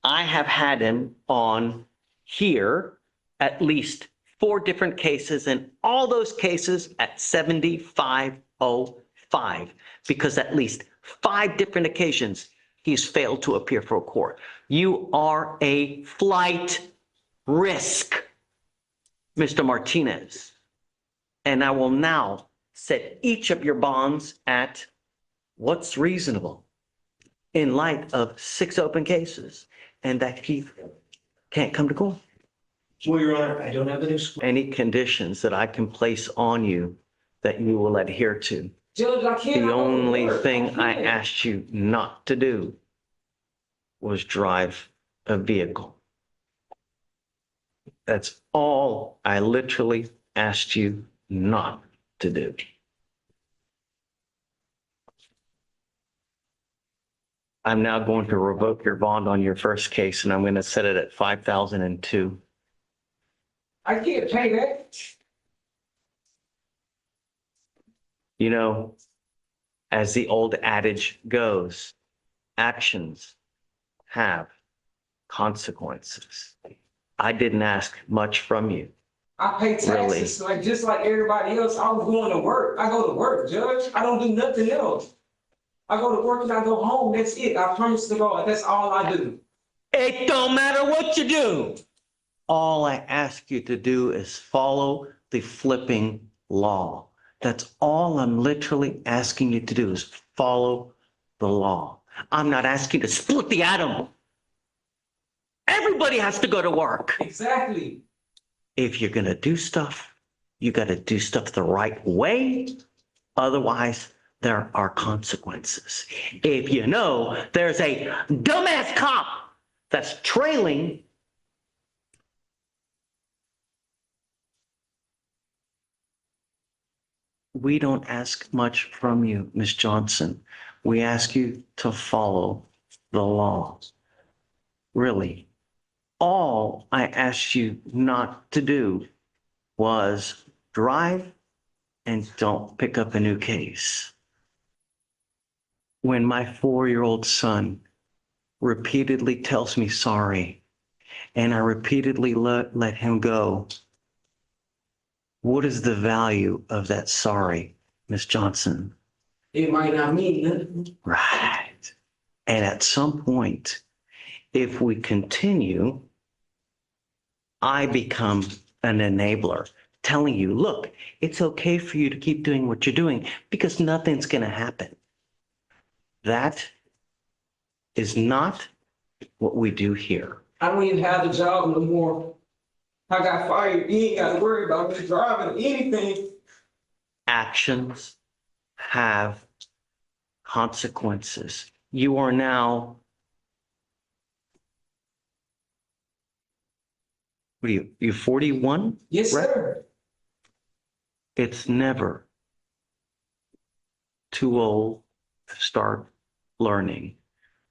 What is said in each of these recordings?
I have had him on here at least 4 different cases, and all those cases at 7505, because at least 5 different occasions he's failed to appear for a court. You are a flight risk, Mr. Martinez. And I will now set each of your bonds at what's reasonable in light of 6 open cases and that he can't come to court. Well, Your Honor, I don't have any conditions that I can place on you that you will adhere to. Judge, I can't. The only thing I asked you not to do was drive a vehicle. That's all I literally asked you not to do. I'm now going to revoke your bond on your first case, and I'm going to set it at $5,002. I can't pay that. You know, as the old adage goes, actions have consequences. I didn't ask much from you. I pay taxes like just like everybody else. I was going to work. I go to work, Judge. I don't do nothing else. I go to work and I go home. That's it. I promise to God. That's all I do. It don't matter what you do. All I ask you to do is follow the flipping law. That's all I'm literally asking you to do is follow the law. I'm not asking you to split the atom. Everybody has to go to work. Exactly. If you're going to do stuff, you got to do stuff the right way. Otherwise, there are consequences. If you know there's a dumbass cop that's trailing, we don't ask much from you, Ms. Johnson. We ask you to follow the law. Really, all I asked you not to do was drive and don't pick up a new case. When my 4-year-old son repeatedly tells me sorry, and I repeatedly let him go, what is the value of that sorry, Miss Johnson? It might not mean nothing. Right. And at some point, if we continue, I become an enabler, telling you, look, it's okay for you to keep doing what you're doing because nothing's going to happen. That is not what we do here. I don't even have the job no more. I got fired. You ain't got to worry about me driving or anything. Actions have consequences. You are now, what are you, you're 41? Yes, right? sir. It's never too old to start learning.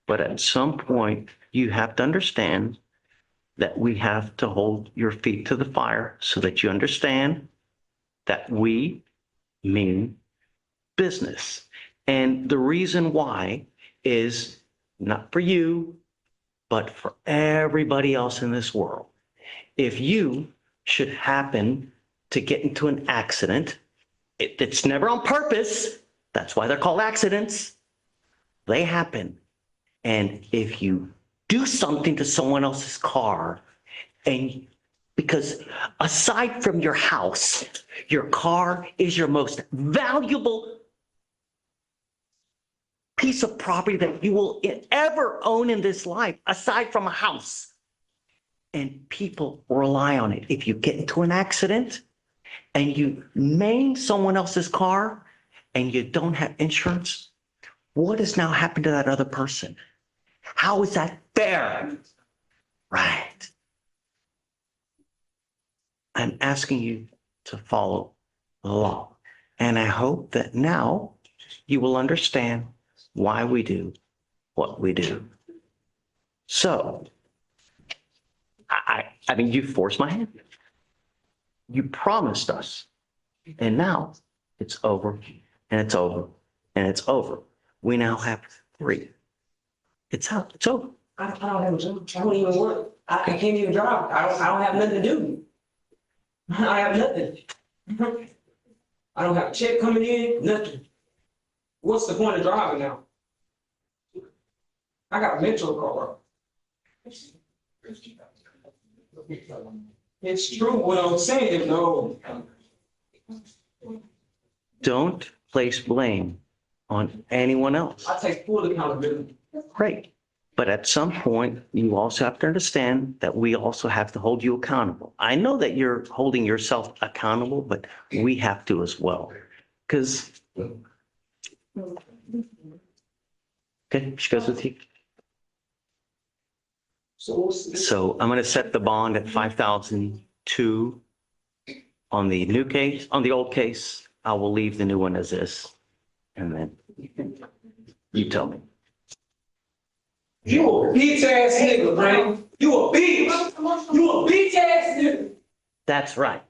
But at some point, you have to understand that we have to hold your feet to the fire so that you understand that we mean business. And the reason why is not for you, but for everybody else in this world. If you should happen to get into an accident, it's never on purpose. That's why they're called accidents. They happen. And if you do something to someone else's car, and because aside from your house, your car is your most valuable piece of property that you will ever own in this life, aside from a house. And people rely on it. If you get into an accident and you maim someone else's car and you don't have insurance, what has now happened to that other person? How is that fair? Right. I'm asking you to follow the law. And I hope that now you will understand why we do what we do. So, I mean, you forced my hand. You promised us. And now it's over, and it's over, and it's over. We now have 3. It's out. It's over. I don't have a job. I don't even work. I can't even drive. I don't have nothing to do. I have nothing. I don't have a check coming in, nothing. What's the point of driving now? I got a Metro car. It's true what I'm saying, though. Don't place blame on anyone else. I take full accountability. Great. But at some point, you also have to understand that we also have to hold you accountable. I know that you're holding yourself accountable, but we have to as well. Because, okay, she goes with you. So I'm going to set the bond at 5,002 on the new case. On the old case, I will leave the new one as is. And then you tell me. You a bitch ass nigga, man. You a bitch. You a bitch ass nigga. That's right.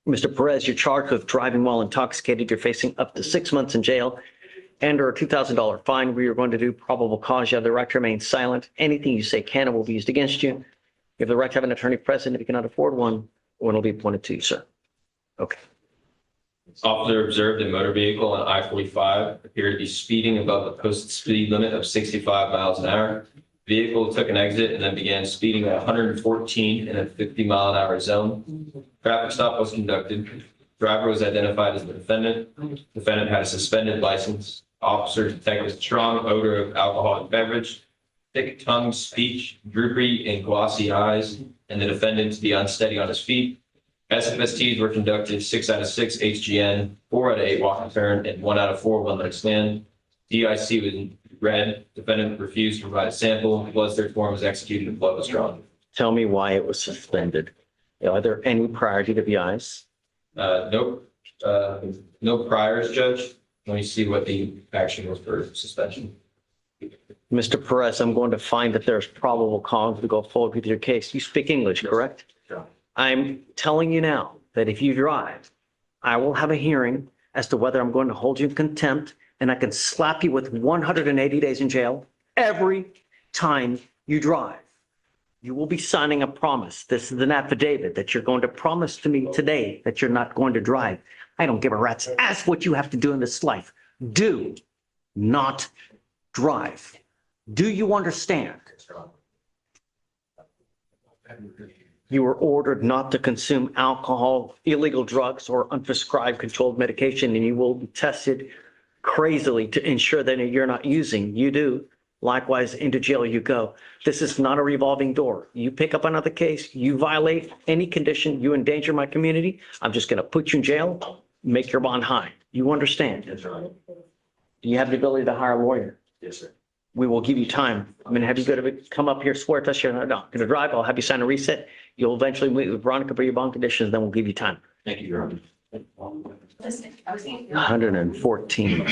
Mr. Perez, you're charged with driving while intoxicated. You're facing up to 6 months in jail and or a $2,000 fine. We are going to do probable cause. You have the right to remain silent. Anything you say can and will be used against you. You have the right to have an attorney present. If you cannot afford one will be appointed to you, sir. Okay. Officer observed a motor vehicle on I-45 appeared to be speeding above the posted speed limit of 65 miles an hour. Vehicle took an exit and then began speeding at 114 in a 50-mile-an-hour zone. Traffic stop was conducted. Driver was identified as the defendant. Defendant had a suspended license. Officers detected a strong odor of alcoholic beverage, thick tongue, speech, droopy and glossy eyes, and the defendant to be unsteady on his feet. SFSTs were conducted 6 out of 6 HGN, 4 out of 8 walk and turn, and 1 out of 4 one-leg stand. DIC was red. Defendant refused to provide a sample. Blood search warrant was executed and blood was drawn. Tell me why it was suspended. Are there any prior DWIs? Nope. No priors, Judge. Let me see what the action was for suspension. Mr. Perez, I'm going to find that there's probable cause to go forward with your case. You speak English, correct? Sure. I'm telling you now that if you drive, I will have a hearing as to whether I'm going to hold you in contempt, and I can slap you with 180 days in jail every time you drive. You will be signing a promise. This is an affidavit that you're going to promise to me today that you're not going to drive. I don't give a rat's ass what you have to do in this life. Do not drive. Do you understand? You were ordered not to consume alcohol, illegal drugs, or unprescribed controlled medication, and you will be tested crazily to ensure that you're not using. You do. Likewise, into jail you go. This is not a revolving door. You pick up another case, you violate any condition, you endanger my community, I'm just going to put you in jail, make your bond high. You understand? Yes, sir. Do you have the ability to hire a lawyer? Yes, sir. We will give you time. I'm going to have you come up here, swear to us you're not going to drive. I'll have you sign a reset. You'll eventually meet with Veronica for your bond conditions, then we'll give you time. Thank you, Your Honor. 114.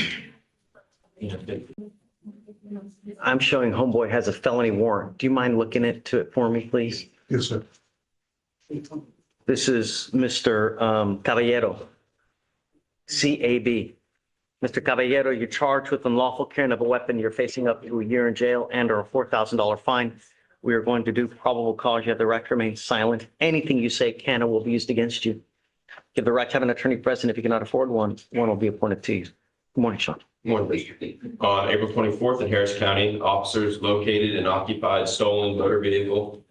I'm showing homeboy has a felony warrant. Do you mind looking into it for me, please? Yes, sir. This is Mr. Caballero, CAB. Mr. Caballero, you're charged with unlawful carrying of a weapon. You're facing up to a year in jail and or a $4,000 fine. We are going to do probable cause. You have the right to remain silent. Anything you say can and will be used against you. You have the right to have an attorney present. If you cannot afford one will be appointed to you. Good morning, Sean. Morning. On April 24th in Harris County, officers located an occupied stolen motor vehicle.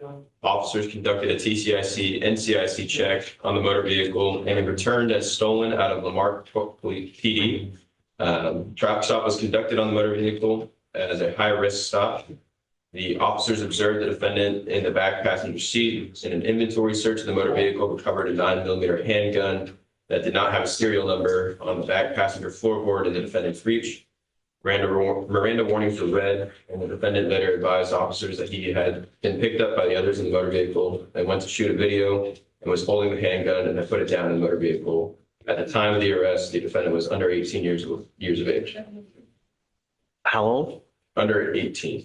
Officers conducted a TCIC, NCIC check on the motor vehicle and it returned as stolen out of Lamar PD. Traffic stop was conducted on the motor vehicle as a high-risk stop. The officers observed the defendant in the back passenger seat. In an inventory search of the motor vehicle, recovered a 9mm handgun that did not have a serial number on the back passenger floorboard in the defendant's reach. Miranda warnings were read, and the defendant later advised officers that he had been picked up by the others in the motor vehicle and went to shoot a video and was holding the handgun and had put it down in the motor vehicle. At the time of the arrest, the defendant was under 18 years of age. How old? Under 18.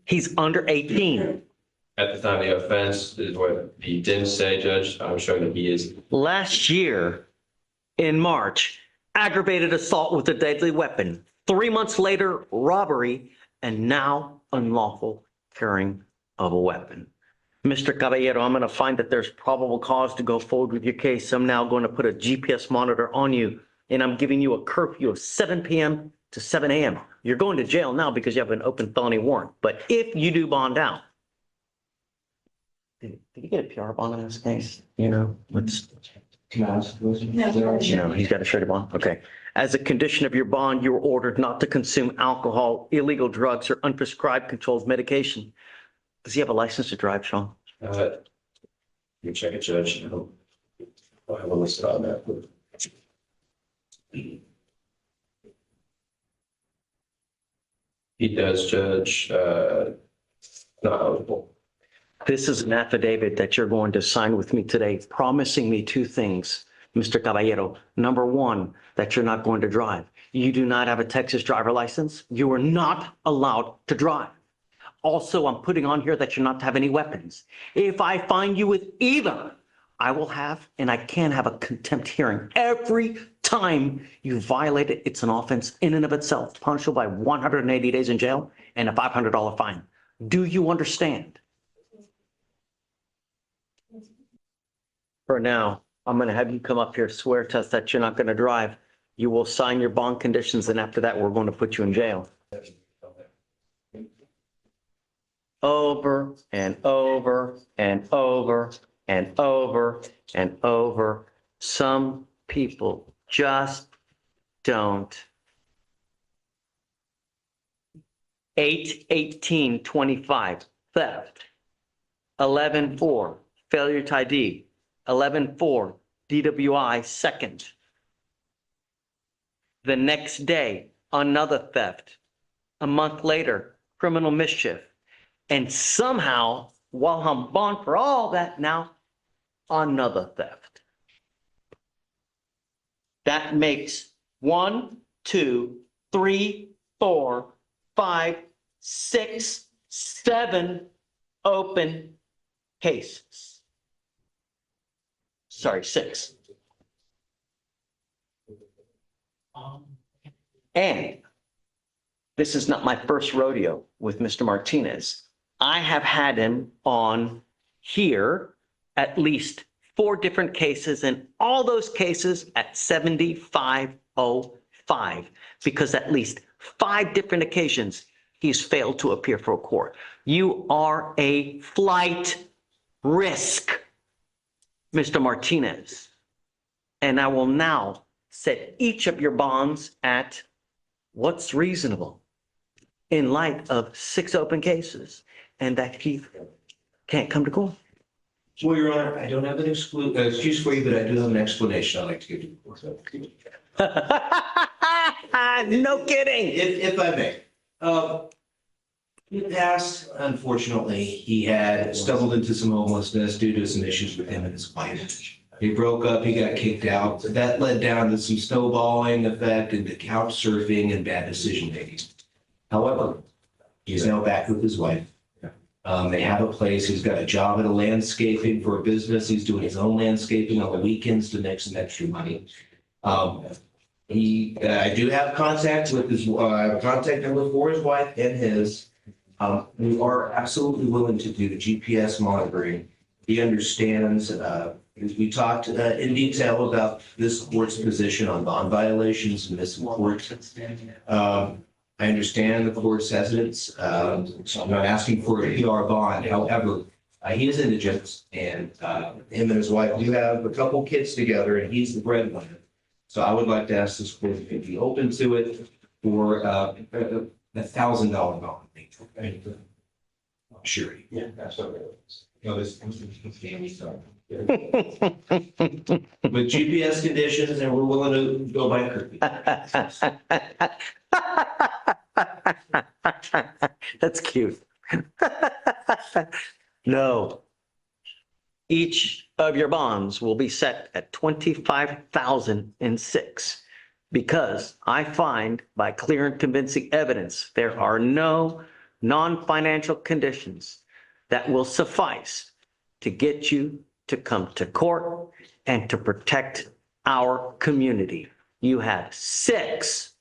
He's under 18. At the time of the offense is what he didn't say, Judge. I'm showing that he is. Last year in March, aggravated assault with a deadly weapon. 3 months later, robbery, and now unlawful carrying of a weapon. Mr. Caballero, I'm going to find that there's probable cause to go forward with your case. I'm now going to put a GPS monitor on you, and I'm giving you a curfew of 7 p.m. to 7 a.m. You're going to jail now because you have an open felony warrant. But if you do bond out, did you get a PR bond in this case? You know, let's. No, he's got a surety bond. Okay. As a condition of your bond, you were ordered not to consume alcohol, illegal drugs, or unprescribed controlled medication. Does he have a license to drive, Sean? You check it, Judge. I have a list on that. He does, Judge. Not eligible. This is an affidavit that you're going to sign with me today, promising me two things, Mr. Caballero. Number one, that you're not going to drive. You do not have a Texas driver license. You are not allowed to drive. Also, I'm putting on here that you're not to have any weapons. If I find you with either, I will have, and I can have a contempt hearing. Every time you violate it, it's an offense in and of itself, punishable by 180 days in jail and a $500 fine. Do you understand? For now, I'm going to have you come up here, swear to us that you're not going to drive. You will sign your bond conditions, and after that, we're going to put you in jail. Over and over and over and over and over. Some people just don't. 8/18/25, theft. 11/4, failure to ID. 11/4, DWI second. The next day, another theft. A month later, criminal mischief. And somehow, while I'm bond for all that, now another theft. That makes 1, 2, 3, 4, 5, 6, 7 open cases. Sorry, 6. And this is not my first rodeo with Mr. Martinez. I have had him on here at least 4 different cases, and all those cases at 7505, because at least 5 different occasions he's failed to appear for a court. You are a flight risk, Mr. Martinez. And I will now set each of your bonds at what's reasonable in light of 6 open cases and that he can't come to court. Well, Your Honor, I don't have an excuse for you, but I do have an explanation I'd like to give you. No kidding. If I may. In the past, unfortunately, he had stumbled into some homelessness due to some issues with him and his wife. He broke up, he got kicked out. That led down to some snowballing effect into couch surfing and bad decision making. However, he's now back with his wife. They have a place. He's got a job at a landscaping for a business. He's doing his own landscaping on the weekends to make some extra money. I do have contact with his, I have a contact number for his wife and his. We are absolutely willing to do GPS monitoring. He understands, we talked in detail about this court's position on bond violations and missing court. I understand the court's hesitance. So I'm not asking for a PR bond. However, he is indigent, and him and his wife do have a couple kids together, and he's the breadwinner. So I would like to ask this court if you'd be open to it for $1,000 bond. Sure. Yeah, that's what it is. No, this family stuff. With GPS conditions, and we're willing to go by curfew. That's cute. No. Each of your bonds will be set at 25,006 because I find by clear and convincing evidence there are no non-financial conditions that will suffice to get you to come to court and to protect our community. you have 6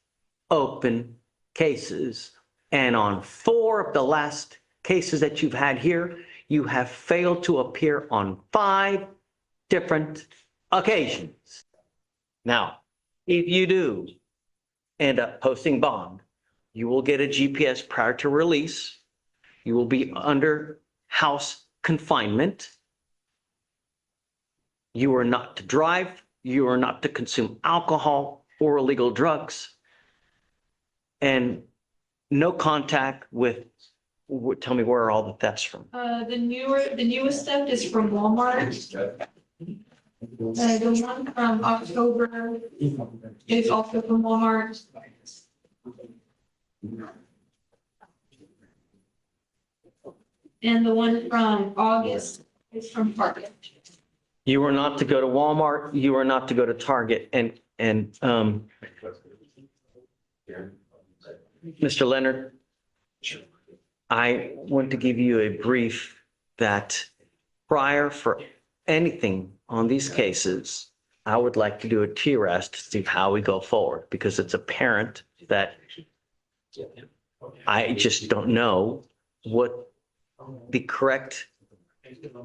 open cases. And on 4 of the last cases that you've had here, you have failed to appear on 5 different occasions. Now, if you do end up posting bond, you will get a GPS prior to release. You will be under house confinement. You are not to drive. You are not to consume alcohol or illegal drugs. And no contact with, tell me where are all the thefts from? The newest theft is from Walmart. The one from October is also from Walmart. And the one from August is from Target. You are not to go to Walmart. You are not to go to Target. And Mr. Leonard, I want to give you a brief that prior for anything on these cases, I would like to do a TRS to see how we go forward, because it's apparent that I just don't know what the correct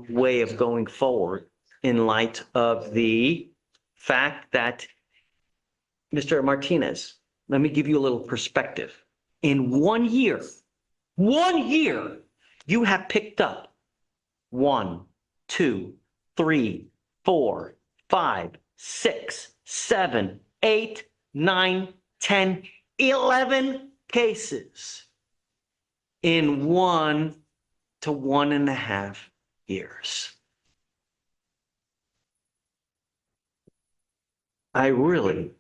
way of going forward in light of the fact that, Mr. Martinez, let me give you a little perspective. In 1 year, you have picked up 1, 2, 3, 4, 5, 6, 7, 8, 9, 10, 11 cases in 1 to 1.5 years. I really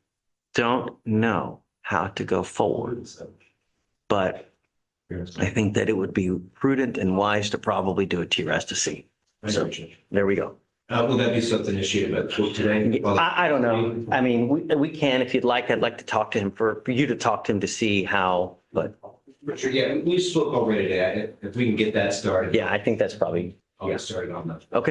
don't know how to go forward, but I think that it would be prudent and wise to probably do a TRS to see. So there we go. Will that be something issued about today? I don't know. I mean, we can, if you'd like, I'd like to talk to him for you to talk to him to see how, but Richard, yeah, we spoke already today. If we can get that started. yeah, I think that's probably, I'll get started on that. okay.